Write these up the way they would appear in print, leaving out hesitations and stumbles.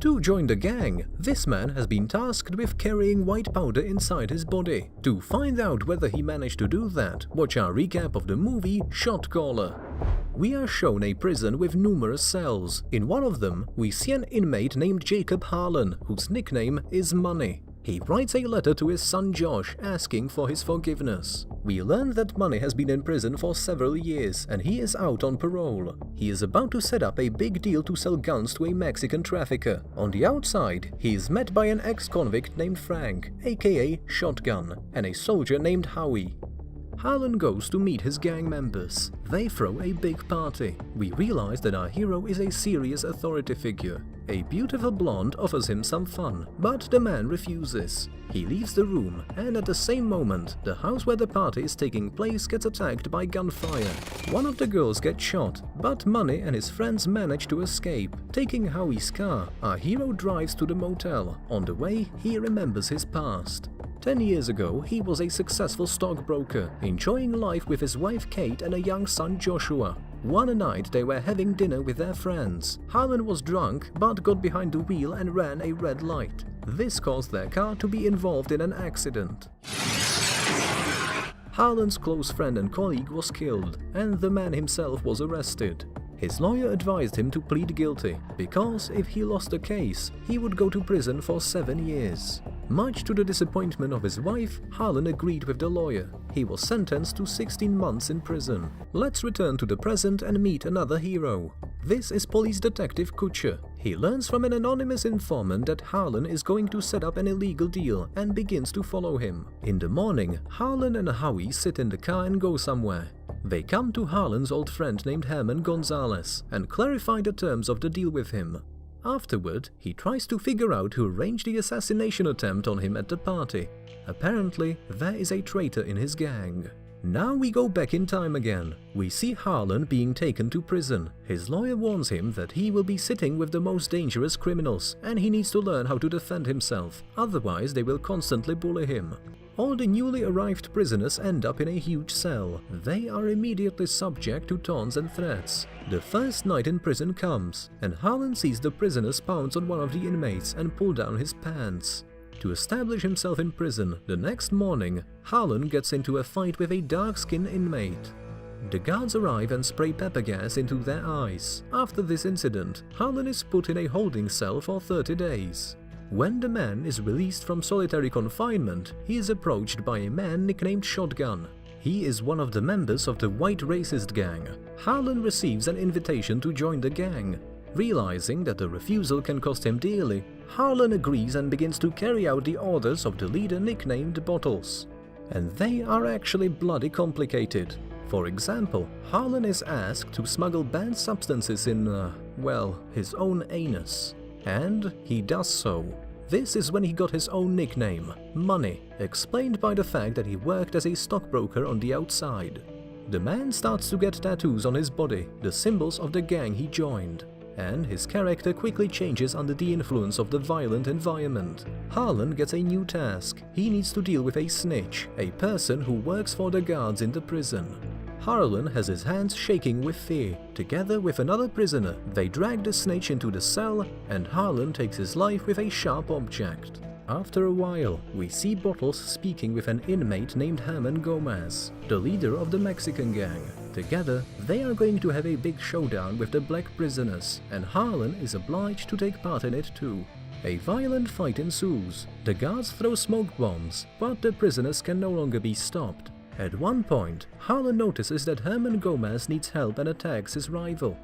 To join the gang, this man has been tasked with carrying white powder inside his body. To find out whether he managed to do that, watch our recap of the movie Shot Caller. We are shown a prison with numerous cells. In one of them, we see an inmate named Jacob Harlan, whose nickname is Money. He writes a letter to his son Josh asking for his forgiveness. We learn that Money has been in prison for several years and he is out on parole. He is about to set up a big deal to sell guns to a Mexican trafficker. On the outside, he is met by an ex-convict named Frank, aka Shotgun, and a soldier named Howie. Harlan goes to meet his gang members. They throw a big party. We realize that our hero is a serious authority figure. A beautiful blonde offers him some fun, but the man refuses. He leaves the room, and at the same moment, the house where the party is taking place gets attacked by gunfire. One of the girls gets shot, but Money and his friends manage to escape. Taking Howie's car, our hero drives to the motel. On the way, he remembers his past. 10 years ago, he was a successful stockbroker, enjoying life with his wife Kate and a young son Joshua. One night they were having dinner with their friends. Harlan was drunk but got behind the wheel and ran a red light. This caused their car to be involved in an accident. Harlan's close friend and colleague was killed, and the man himself was arrested. His lawyer advised him to plead guilty, because if he lost the case, he would go to prison for 7 years. Much to the disappointment of his wife, Harlan agreed with the lawyer. He was sentenced to 16 months in prison. Let's return to the present and meet another hero. This is police detective Kutcher. He learns from an anonymous informant that Harlan is going to set up an illegal deal and begins to follow him. In the morning, Harlan and Howie sit in the car and go somewhere. They come to Harlan's old friend named Herman Gonzalez and clarify the terms of the deal with him. Afterward, he tries to figure out who arranged the assassination attempt on him at the party. Apparently, there is a traitor in his gang. Now we go back in time again. We see Harlan being taken to prison. His lawyer warns him that he will be sitting with the most dangerous criminals and he needs to learn how to defend himself, otherwise they will constantly bully him. All the newly arrived prisoners end up in a huge cell. They are immediately subject to taunts and threats. The first night in prison comes, and Harlan sees the prisoners pounce on one of the inmates and pull down his pants. To establish himself in prison, the next morning, Harlan gets into a fight with a dark-skinned inmate. The guards arrive and spray pepper gas into their eyes. After this incident, Harlan is put in a holding cell for 30 days. When the man is released from solitary confinement, he is approached by a man nicknamed Shotgun. He is one of the members of the white racist gang. Harlan receives an invitation to join the gang. Realizing that the refusal can cost him dearly, Harlan agrees and begins to carry out the orders of the leader nicknamed Bottles. And they are actually bloody complicated. For example, Harlan is asked to smuggle banned substances in, his own anus. And he does so. This is when he got his own nickname, Money, explained by the fact that he worked as a stockbroker on the outside. The man starts to get tattoos on his body, the symbols of the gang he joined, and his character quickly changes under the influence of the violent environment. Harlan gets a new task. He needs to deal with a snitch, a person who works for the guards in the prison. Harlan has his hands shaking with fear. Together with another prisoner, they drag the snitch into the cell, and Harlan takes his life with a sharp object. After a while, we see Bottles speaking with an inmate named Herman Gomez, the leader of the Mexican gang. Together, they are going to have a big showdown with the black prisoners, and Harlan is obliged to take part in it too. A violent fight ensues. The guards throw smoke bombs, but the prisoners can no longer be stopped. At one point, Harlan notices that Herman Gomez needs help and attacks his rival.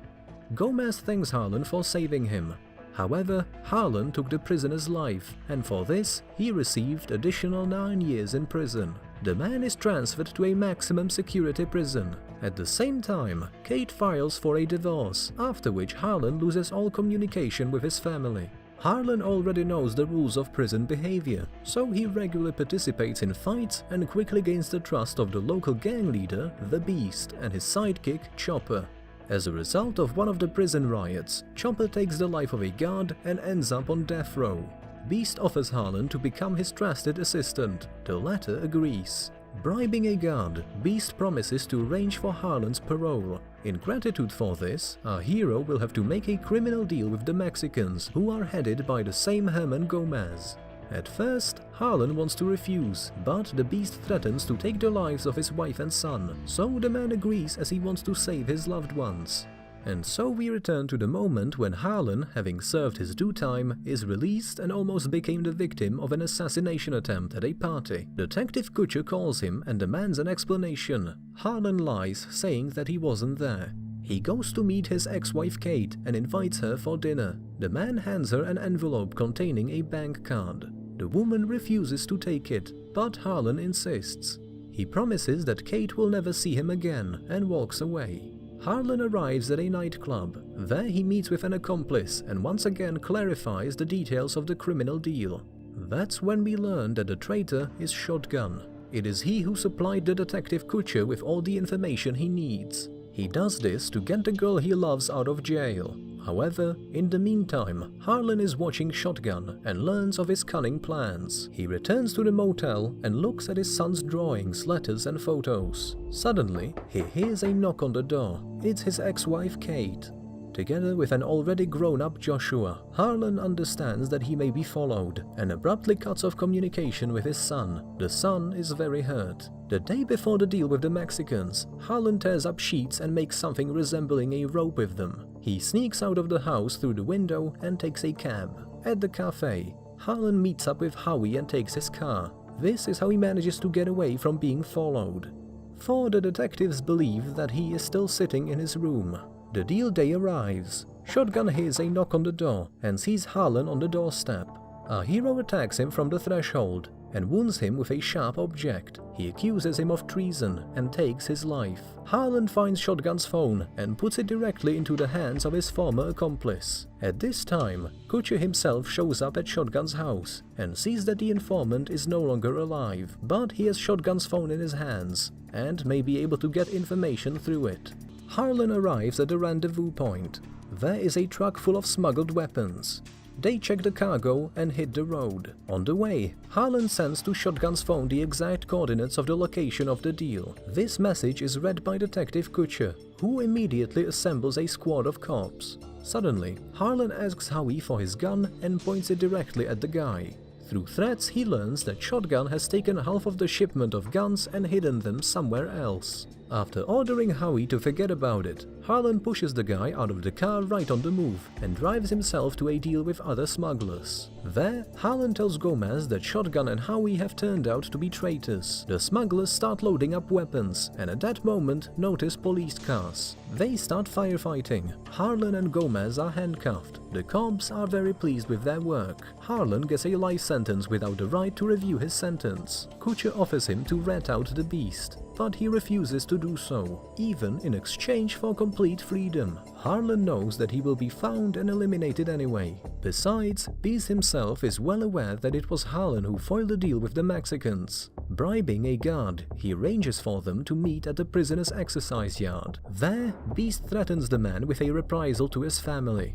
Gomez thanks Harlan for saving him. However, Harlan took the prisoner's life, and for this, he received additional 9 years in prison. The man is transferred to a maximum security prison. At the same time, Kate files for a divorce, after which Harlan loses all communication with his family. Harlan already knows the rules of prison behavior, so he regularly participates in fights and quickly gains the trust of the local gang leader, the Beast, and his sidekick, Chopper. As a result of one of the prison riots, Chopper takes the life of a guard and ends up on death row. Beast offers Harlan to become his trusted assistant. The latter agrees. Bribing a guard, Beast promises to arrange for Harlan's parole. In gratitude for this, our hero will have to make a criminal deal with the Mexicans, who are headed by the same Herman Gomez. At first, Harlan wants to refuse, but the Beast threatens to take the lives of his wife and son, so the man agrees as he wants to save his loved ones. And so we return to the moment when Harlan, having served his due time, is released and almost became the victim of an assassination attempt at a party. Detective Kutcher calls him and demands an explanation. Harlan lies, saying that he wasn't there. He goes to meet his ex-wife Kate and invites her for dinner. The man hands her an envelope containing a bank card. The woman refuses to take it, but Harlan insists. He promises that Kate will never see him again and walks away. Harlan arrives at a nightclub. There he meets with an accomplice and once again clarifies the details of the criminal deal. That's when we learn that the traitor is Shotgun. It is he who supplied the detective Kutcher with all the information he needs. He does this to get the girl he loves out of jail. However, in the meantime, Harlan is watching Shotgun and learns of his cunning plans. He returns to the motel and looks at his son's drawings, letters and photos. Suddenly, he hears a knock on the door. It's his ex-wife Kate. Together with an already grown-up Joshua, Harlan understands that he may be followed and abruptly cuts off communication with his son. The son is very hurt. The day before the deal with the Mexicans, Harlan tears up sheets and makes something resembling a rope with them. He sneaks out of the house through the window and takes a cab. At the cafe, Harlan meets up with Howie and takes his car. This is how he manages to get away from being followed. For the detectives believe that he is still sitting in his room. The deal day arrives. Shotgun hears a knock on the door and sees Harlan on the doorstep. Our hero attacks him from the threshold and wounds him with a sharp object. He accuses him of treason and takes his life. Harlan finds Shotgun's phone and puts it directly into the hands of his former accomplice. At this time, Kutcher himself shows up at Shotgun's house and sees that the informant is no longer alive, but he has Shotgun's phone in his hands and may be able to get information through it. Harlan arrives at the rendezvous point. There is a truck full of smuggled weapons. They check the cargo and hit the road. On the way, Harlan sends to Shotgun's phone the exact coordinates of the location of the deal. This message is read by Detective Kutcher, who immediately assembles a squad of cops. Suddenly, Harlan asks Howie for his gun and points it directly at the guy. Through threats, he learns that Shotgun has taken half of the shipment of guns and hidden them somewhere else. After ordering Howie to forget about it, Harlan pushes the guy out of the car right on the move and drives himself to a deal with other smugglers. There, Harlan tells Gomez that Shotgun and Howie have turned out to be traitors. The smugglers start loading up weapons and at that moment notice police cars. They start firefighting. Harlan and Gomez are handcuffed. The cops are very pleased with their work. Harlan gets a life sentence without the right to review his sentence. Kutcher offers him to rat out the Beast, but he refuses to do so, even in exchange for complete freedom. Harlan knows that he will be found and eliminated anyway. Besides, Beast himself is well aware that it was Harlan who foiled the deal with the Mexicans. Bribing a guard, he arranges for them to meet at the prisoner's exercise yard. There, Beast threatens the man with a reprisal to his family.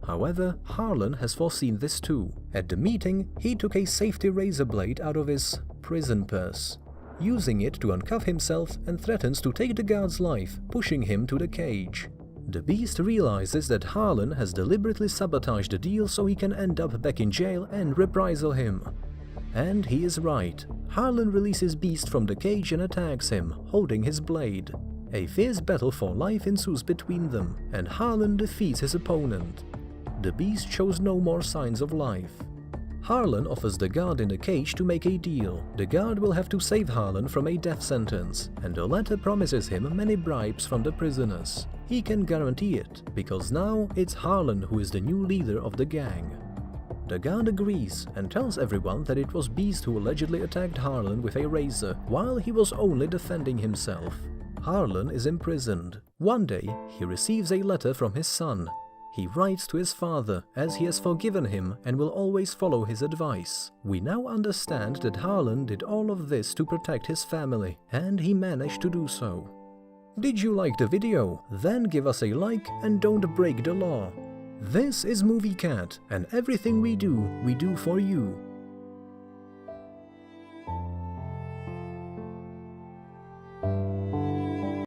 However, Harlan has foreseen this too. At the meeting, he took a safety razor blade out of his prison purse, using it to uncuff himself and threatens to take the guard's life, pushing him to the cage. The Beast realizes that Harlan has deliberately sabotaged the deal so he can end up back in jail and reprisal him. And he is right. Harlan releases Beast from the cage and attacks him, holding his blade. A fierce battle for life ensues between them, and Harlan defeats his opponent. The Beast shows no more signs of life. Harlan offers the guard in the cage to make a deal. The guard will have to save Harlan from a death sentence, and the latter promises him many bribes from the prisoners. He can guarantee it, because now it's Harlan who is the new leader of the gang. The guard agrees and tells everyone that it was Beast who allegedly attacked Harlan with a razor, while he was only defending himself. Harlan is imprisoned. One day, he receives a letter from his son. He writes to his father as he has forgiven him and will always follow his advice. We now understand that Harlan did all of this to protect his family, and he managed to do so. Did you like the video? Then give us a like and don't break the law. This is Movie Cat, and everything we do for you.